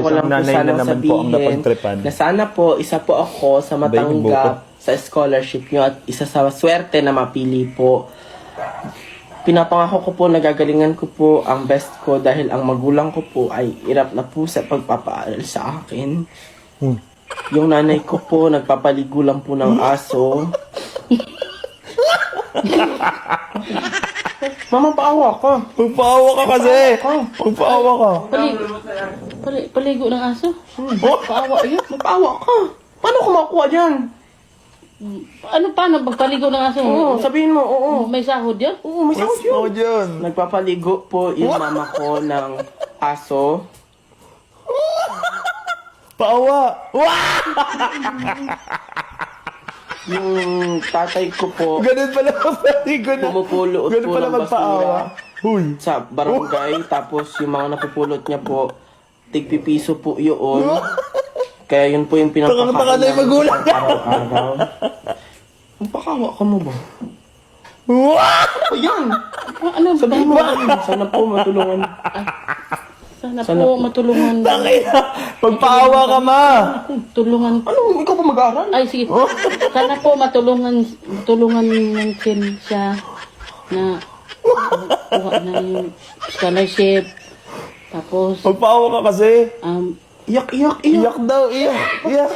Ko lang po nanay na sanang naman po ang sabihin napagtripan. na sana po isa po ako sa matanggap sa scholarship nyo at isa sa swerte na mapili po. Pinapangako ko po na gagalingan ko po ang best ko dahil ang magulang ko po ay hirap na po sa pagpapaaral sa akin. Yung nanay ko po nagpapaligo lang po ng aso. Mama, paawa ka. Magpaawa ka kasi. Magpaawa ka. Paligo ng aso? Paawa yun. Mapaawa ka. Paano ko makuha dyan? Paano pagpaligo ng aso? Oo, sabihin mo, oo. May sahod yan? Oo, may sahod yun. Ako dyan. Nagpapaligo po yung mama ko ng aso. Paawa. Yung tatay ko po, Ganun pala magpaligo na. pumupulot Ganun po pala ng magpaawa. basura Huy. sa barangay. Tapos yung mga napupulot niya po, tigpipiso po yun. Kaya yun po yung pinapakain Taka na yung magulang. araw-araw. Magpakawa ka mo ba? Ayan! Ano ba? Sabihin mo, sana po matulungan. Sana Sana po po. matulungan. Magpaawa ka, ma. Tulungan. Ano, ikaw pa mag-aaral? Ay, sige. Sana po matulungan ng siya na kuha na yung scholarship. Tapos, Magpaawa ka kasi. Iyak, iyak, iyak. Iyak daw, iyak. Iyak.